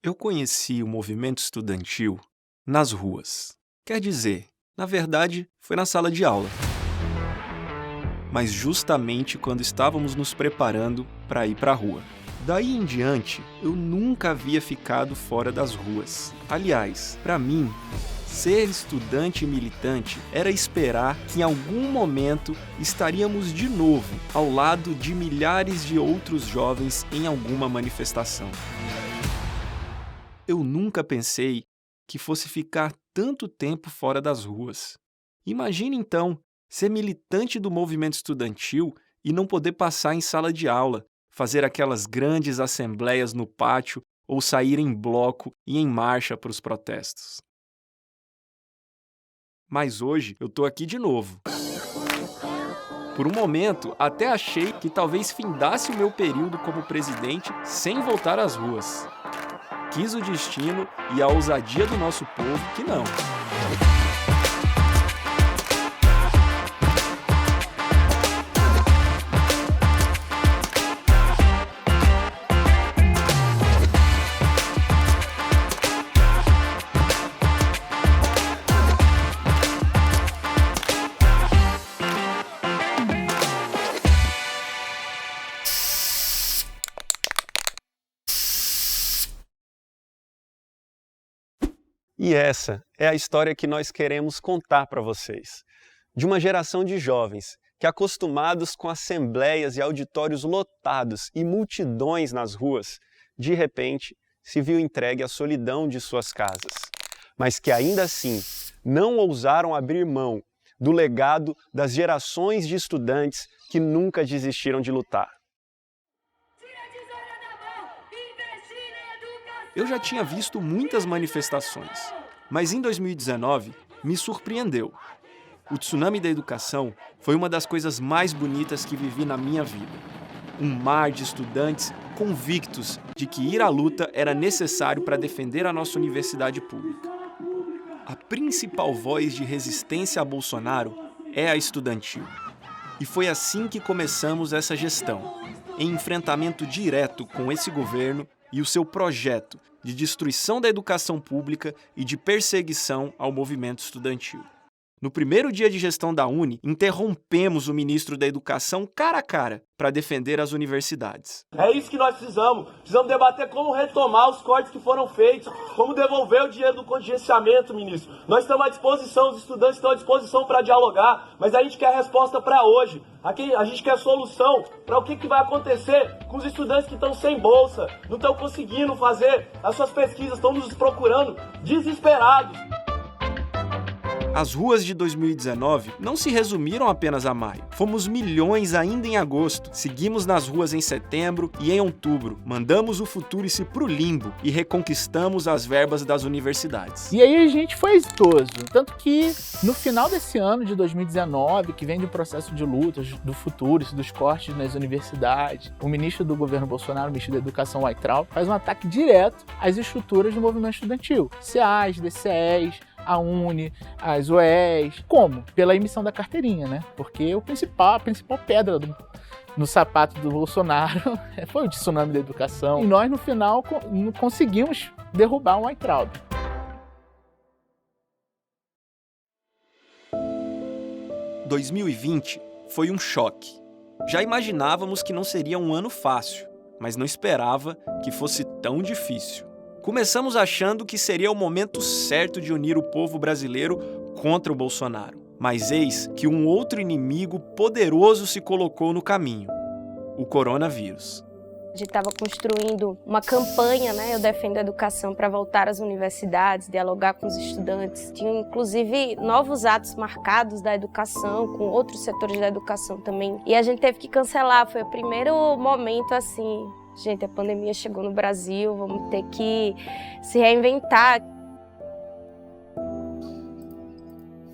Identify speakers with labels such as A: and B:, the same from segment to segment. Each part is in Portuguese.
A: Eu conheci o movimento estudantil nas ruas. Quer dizer, na verdade, foi na sala de aula. Mas justamente quando estávamos nos preparando para ir para a rua. Daí em diante, eu nunca havia ficado fora das ruas. Aliás, para mim, ser estudante e militante era esperar que em algum momento estaríamos de novo ao lado de milhares de outros jovens em alguma manifestação. Eu nunca pensei que fosse ficar tanto tempo fora das ruas. Imagine então ser militante do movimento estudantil e não poder passar em sala de aula, fazer aquelas grandes assembleias no pátio ou sair em bloco e em marcha para os protestos. Mas hoje eu tô aqui de novo. Por um momento, até achei que talvez findasse o meu período como presidente sem voltar às ruas. Quis o destino e a ousadia do nosso povo que não. E essa é a história que nós queremos contar para vocês. De uma geração de jovens que, acostumados com assembleias e auditórios lotados e multidões nas ruas, de repente se viu entregue à solidão de suas casas. Mas que ainda assim não ousaram abrir mão do legado das gerações de estudantes que nunca desistiram de lutar. Eu já tinha visto muitas manifestações, mas em 2019 me surpreendeu. O tsunami da educação foi uma das coisas mais bonitas que vivi na minha vida. Um mar de estudantes convictos de que ir à luta era necessário para defender a nossa universidade pública. A principal voz de resistência a Bolsonaro é a estudantil. E foi assim que começamos essa gestão, em enfrentamento direto com esse governo e o seu projeto de destruição da educação pública e de perseguição ao movimento estudantil. No primeiro dia de gestão da Uni, interrompemos o ministro da Educação cara a cara para defender as universidades.
B: É isso que nós precisamos. Precisamos debater como retomar os cortes que foram feitos, como devolver o dinheiro do contingenciamento, ministro. Nós estamos à disposição, os estudantes estão à disposição para dialogar, mas a gente quer resposta para hoje. Aqui a gente quer solução para o que vai acontecer com os estudantes que estão sem bolsa, não estão conseguindo fazer as suas pesquisas, estão nos procurando desesperados.
A: As ruas de 2019 não se resumiram apenas a maio. Fomos milhões ainda em agosto, seguimos nas ruas em setembro e em outubro. Mandamos o Futurice pro limbo e reconquistamos as verbas das universidades.
C: E aí a gente foi exitoso. Tanto que no final desse ano de 2019, que vem de um processo de lutas do Futurice, dos cortes nas universidades, o ministro do governo Bolsonaro, o ministro da Educação, Weintraub, faz um ataque direto às estruturas do movimento estudantil. CEAs, DCEs, a Uni, as UEs. Como? Pela emissão da carteirinha, né? Porque a principal pedra no sapato do Bolsonaro foi o tsunami da educação. E nós, no final, conseguimos derrubar o Weintraub.
A: Em 2020 foi um choque. Já imaginávamos que não seria um ano fácil, mas não esperava que fosse tão difícil. Começamos achando que seria o momento certo de unir o povo brasileiro contra o Bolsonaro. Mas eis que um outro inimigo poderoso se colocou no caminho: o coronavírus.
D: A gente estava construindo uma campanha, né? Eu defendo a educação para voltar às universidades, dialogar com os estudantes. Tinha, inclusive, novos atos marcados da educação, com outros setores da educação também. E a gente teve que cancelar. Foi o primeiro momento, assim... Gente, a pandemia chegou no Brasil, vamos ter que se reinventar.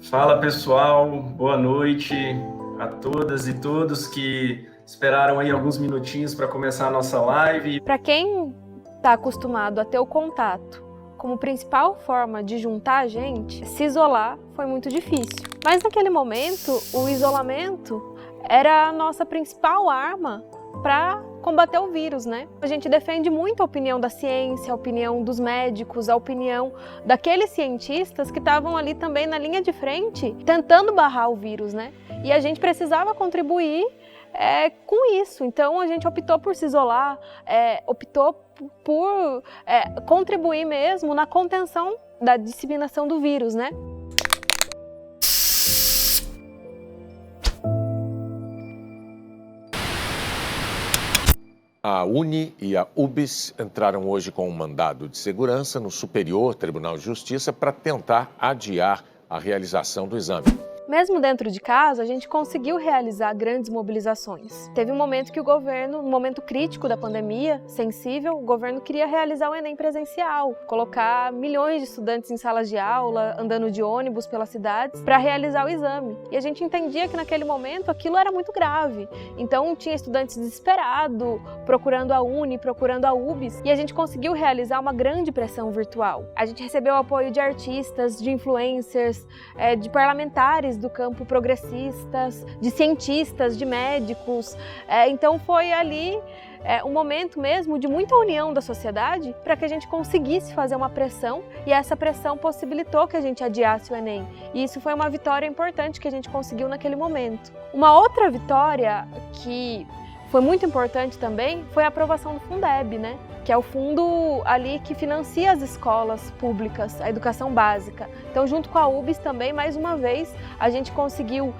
E: Fala pessoal, boa noite a todas e todos que esperaram aí alguns minutinhos para começar a nossa live.
F: Para quem está acostumado a ter o contato como principal forma de juntar a gente, se isolar foi muito difícil. Mas naquele momento, o isolamento era a nossa principal arma para combater o vírus, né? A gente defende muito a opinião da ciência, a opinião dos médicos, a opinião daqueles cientistas que estavam ali também na linha de frente, tentando barrar o vírus, né? E a gente precisava contribuir com isso. Então a gente optou por se isolar, optou por contribuir mesmo na contenção da disseminação do vírus, né?
G: A UNE e a UBS entraram hoje com um mandado de segurança no Superior Tribunal de Justiça para tentar adiar a realização do exame.
F: Mesmo dentro de casa, a gente conseguiu realizar grandes mobilizações. Teve um momento que o governo, um momento crítico da pandemia, sensível, o governo queria realizar o Enem presencial, colocar milhões de estudantes em salas de aula, andando de ônibus pelas cidades, para realizar o exame. E a gente entendia que naquele momento aquilo era muito grave. Então tinha estudantes desesperados, procurando a UNE, procurando a UBS, e a gente conseguiu realizar uma grande pressão virtual. A gente recebeu o apoio de artistas, de influencers, de parlamentares do campo progressistas, de cientistas, de médicos. Então foi ali um momento mesmo de muita união da sociedade para que a gente conseguisse fazer uma pressão, e essa pressão possibilitou que a gente adiasse o Enem. E isso foi uma vitória importante que a gente conseguiu naquele momento. Uma outra vitória que foi muito importante também foi a aprovação do Fundeb, né? Que é o fundo ali que financia as escolas públicas, a educação básica. Então, junto com a UBS também, mais uma vez, a gente conseguiu,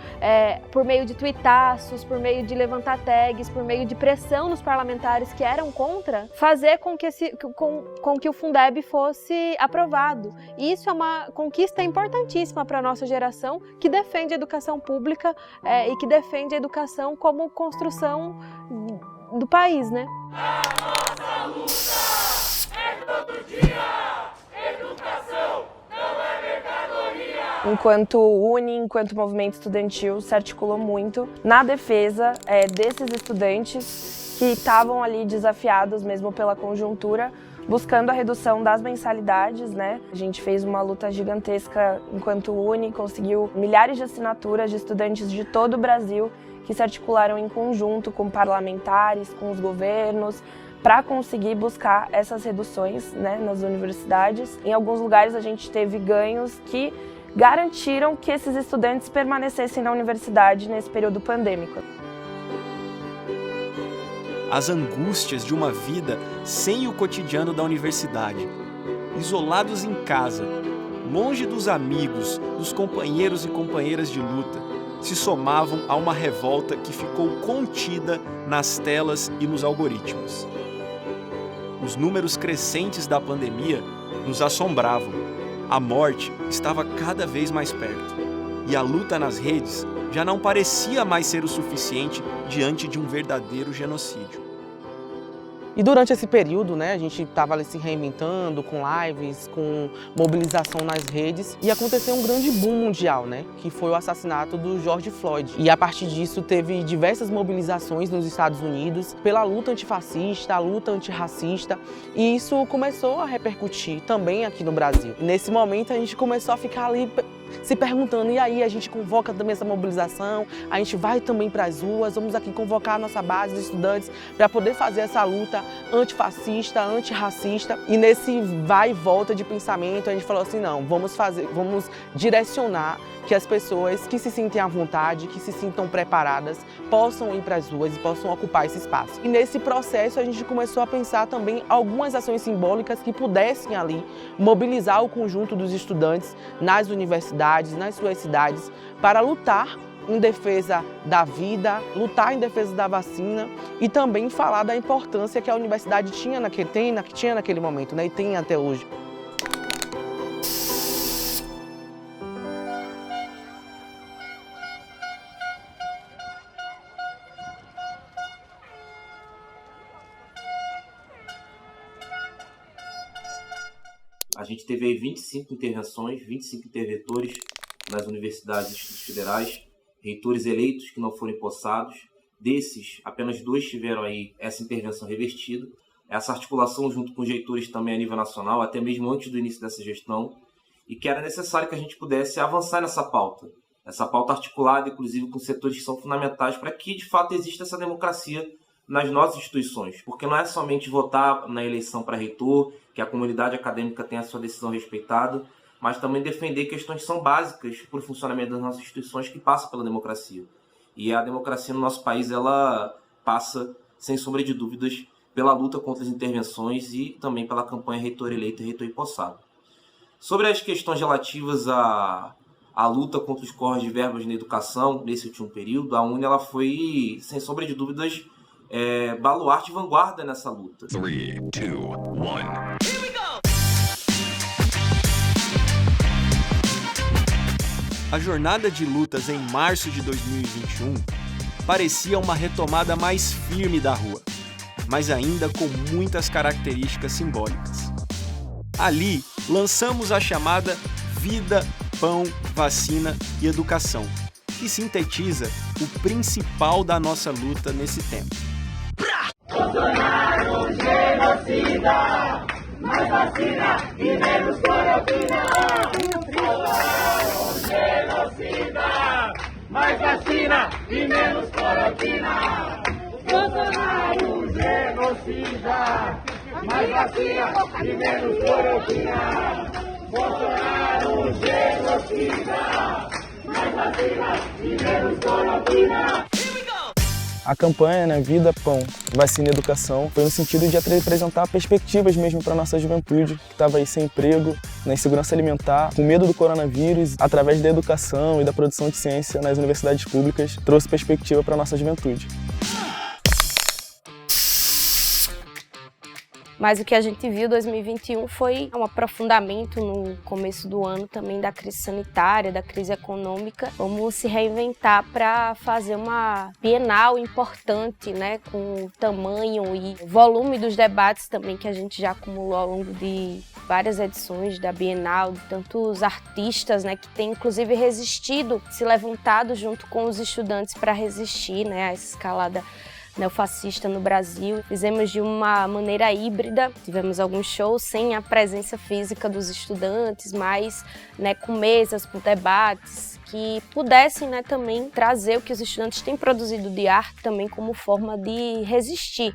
F: por meio de tuitaços, por meio de levantar tags, por meio de pressão nos parlamentares que eram contra, fazer com que o Fundeb fosse aprovado. E isso é uma conquista importantíssima para a nossa geração, que defende a educação pública e que defende a educação como construção do país, né?
H: A nossa luta é todo dia. Educação não é mercadoria.
I: Enquanto UNE, enquanto movimento estudantil, se articulou muito na defesa desses estudantes que estavam ali desafiados mesmo pela conjuntura, buscando a redução das mensalidades, né? A gente fez uma luta gigantesca enquanto UNE, conseguiu milhares de assinaturas de estudantes de todo o Brasil que se articularam em conjunto com parlamentares, com os governos, para conseguir buscar essas reduções, né, nas universidades. Em alguns lugares a gente teve ganhos que garantiram que esses estudantes permanecessem na universidade nesse período pandêmico.
A: As angústias de uma vida sem o cotidiano da universidade, isolados em casa, longe dos amigos, dos companheiros e companheiras de luta, se somavam a uma revolta que ficou contida nas telas e nos algoritmos. Os números crescentes da pandemia nos assombravam. A morte estava cada vez mais perto. E a luta nas redes já não parecia mais ser o suficiente diante de um verdadeiro genocídio.
J: E durante esse período, né, a gente estava ali se reinventando com lives, com mobilização nas redes, e aconteceu um grande boom mundial, né, que foi o assassinato do George Floyd. E a partir disso teve diversas mobilizações nos Estados Unidos pela luta antifascista, a luta antirracista, e isso começou a repercutir também aqui no Brasil. E nesse momento a gente começou a ficar ali se perguntando, e aí a gente convoca também essa mobilização, a gente vai também para as ruas, vamos aqui convocar a nossa base de estudantes para poder fazer essa luta antifascista, antirracista. E nesse vai e volta de pensamento, a gente falou assim, não, vamos direcionar que as pessoas que se sentem à vontade, que se sintam preparadas, possam ir para as ruas e possam ocupar esse espaço. E nesse processo a gente começou a pensar também algumas ações simbólicas que pudessem ali mobilizar o conjunto dos estudantes nas universidades, nas suas cidades, para lutar em defesa da vida, lutar em defesa da vacina e também falar da importância que a universidade tinha naquele momento, né, e tem até hoje.
K: A gente teve aí 25 intervenções, 25 interventores nas universidades e institutos federais, reitores eleitos que não foram empossados. Desses, apenas 2 tiveram aí essa intervenção revertida. Essa articulação junto com os reitores também a nível nacional, até mesmo antes do início dessa gestão, e que era necessário que a gente pudesse avançar nessa pauta. Essa pauta articulada, inclusive, com setores que são fundamentais para que, de fato, exista essa democracia nas nossas instituições, porque não é somente votar na eleição para reitor, que a comunidade acadêmica tem a sua decisão respeitada, mas também defender questões que são básicas para o funcionamento das nossas instituições, que passam pela democracia. E a democracia no nosso país, ela passa, sem sombra de dúvidas, pela luta contra as intervenções e também pela campanha reitor eleito e reitor empossado. Sobre as questões relativas à luta contra os cortes de verbas na educação, nesse último período, a UNE ela foi, sem sombra de dúvidas, baluarte e vanguarda nessa luta.
H: 3, 2, 1.
A: A jornada de lutas em março de 2021 parecia uma retomada mais firme da rua, mas ainda com muitas características simbólicas. Ali, lançamos a chamada Vida, Pão, Vacina e Educação, que sintetiza o principal da nossa luta nesse tempo.
H: Bolsonaro, genocida! Mais vacina e menos cloroquina! Bolsonaro, genocida! Mais vacina e menos cloroquina! Bolsonaro, genocida! Mais vacina e menos cloroquina! Bolsonaro, genocida! Mais vacina e menos cloroquina!
L: A campanha, né, Vida, Pão, Vacina e Educação, foi no sentido de apresentar perspectivas mesmo para a nossa juventude, que estava aí sem emprego, na insegurança alimentar, com medo do coronavírus. Através da educação e da produção de ciência nas universidades públicas, trouxe perspectiva para a nossa juventude.
D: Mas o que a gente viu em 2021 foi um aprofundamento no começo do ano também da crise sanitária, da crise econômica. Vamos se reinventar para fazer uma bienal importante, né, com o tamanho e volume dos debates também que a gente já acumulou ao longo de várias edições da Bienal, de tantos artistas, né, que têm inclusive resistido, se levantado junto com os estudantes para resistir, né, a essa escalada neofascista no Brasil. Fizemos de uma maneira híbrida, tivemos alguns shows sem a presença física dos estudantes, mas, né, com mesas, com debates que pudessem, né, também trazer o que os estudantes têm produzido de arte também como forma de resistir.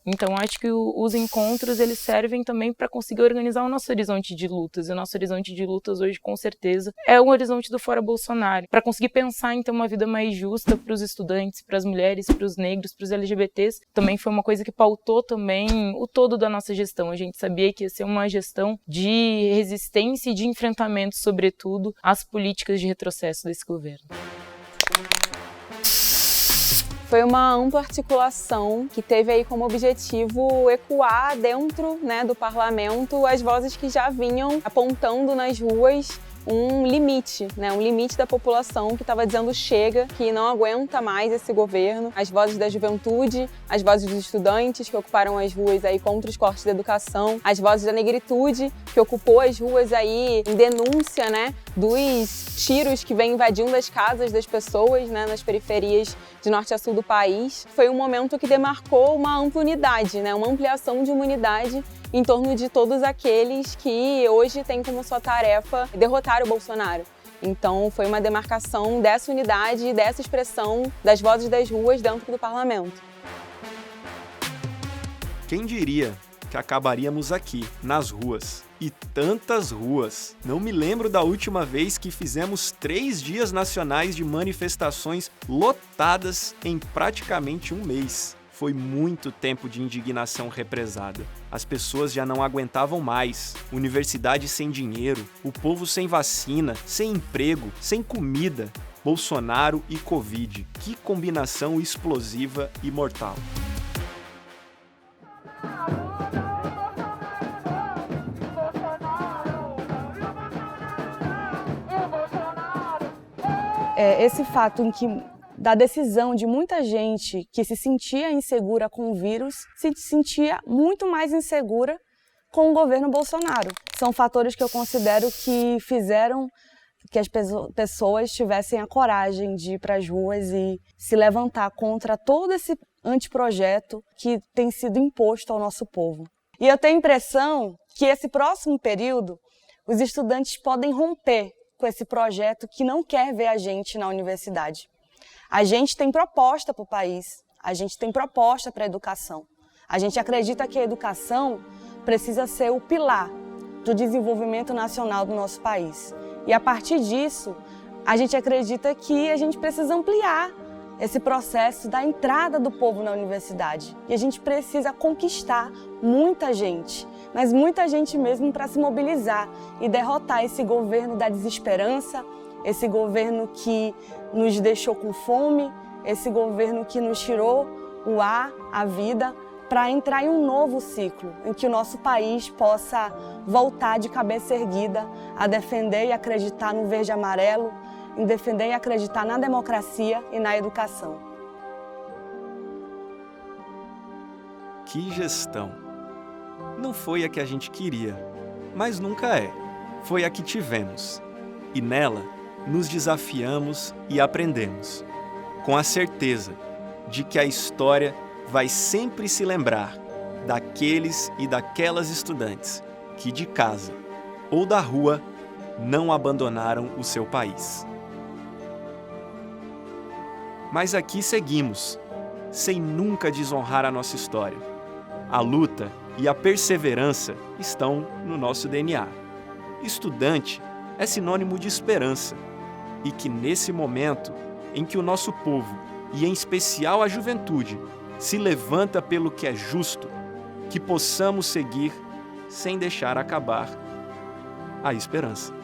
M: Então, acho que os encontros eles servem também para conseguir organizar o nosso horizonte de lutas. E o nosso horizonte de lutas hoje, com certeza, é o horizonte do Fora Bolsonaro. Para conseguir pensar, então, uma vida mais justa para os estudantes, para as mulheres, para os negros, para os LGBTs, também foi uma coisa que pautou também o todo da nossa gestão. A gente sabia que ia ser uma gestão de resistência e de enfrentamento, sobretudo, às políticas de retrocesso desse governo.
N: Foi uma ampla articulação que teve aí como objetivo ecoar dentro, né, do parlamento as vozes que já vinham apontando nas ruas um limite, né, um limite da população que estava dizendo chega, que não aguenta mais esse governo. As vozes da juventude, as vozes dos estudantes que ocuparam as ruas aí contra os cortes da educação, as vozes da negritude que ocupou as ruas aí em denúncia, né, dos tiros que vêm invadindo as casas das pessoas, né, nas periferias de norte a sul do país. Foi um momento que demarcou uma ampla unidade, né, uma ampliação de uma unidade em torno de todos aqueles que hoje têm como sua tarefa derrotar o Bolsonaro. Então foi uma demarcação dessa unidade e dessa expressão das vozes das ruas dentro do parlamento.
A: Quem diria que acabaríamos aqui, nas ruas? E tantas ruas! Não me lembro da última vez que fizemos 3 dias nacionais de manifestações lotadas em praticamente um mês. Foi muito tempo de indignação represada. As pessoas já não aguentavam mais. Universidade sem dinheiro, o povo sem vacina, sem emprego, sem comida. Bolsonaro e Covid. Que combinação explosiva e mortal.
I: Esse fato em que da decisão de muita gente que se sentia insegura com o vírus, se sentia muito mais insegura com o governo Bolsonaro. São fatores que eu considero que fizeram que as pessoas tivessem a coragem de ir para as ruas e se levantar contra todo esse anteprojeto que tem sido imposto ao nosso povo. E eu tenho a impressão que esse próximo período, os estudantes podem romper
O: com esse projeto que não quer ver a gente na universidade. A gente tem proposta para o país, a gente tem proposta para a educação. A gente acredita que a educação precisa ser o pilar do desenvolvimento nacional do nosso país. E a partir disso, a gente acredita que a gente precisa ampliar esse processo da entrada do povo na universidade. E a gente precisa conquistar muita gente, mas muita gente mesmo para se mobilizar e derrotar esse governo da desesperança, esse governo que nos deixou com fome, esse governo que nos tirou o ar, a vida, para entrar em um novo ciclo, em que o nosso país possa voltar de cabeça erguida a defender e acreditar no verde e amarelo, em defender e acreditar na democracia e na educação.
A: Que gestão! Não foi a que a gente queria, mas nunca é. Foi a que tivemos. E nela, nos desafiamos e aprendemos, com a certeza de que a história vai sempre se lembrar daqueles e daquelas estudantes que de casa ou da rua não abandonaram o seu país. Mas aqui seguimos, sem nunca desonrar a nossa história. A luta e a perseverança estão no nosso DNA. Estudante é sinônimo de esperança, e que nesse momento em que o nosso povo, e em especial a juventude, se levanta pelo que é justo, que possamos seguir sem deixar acabar a esperança.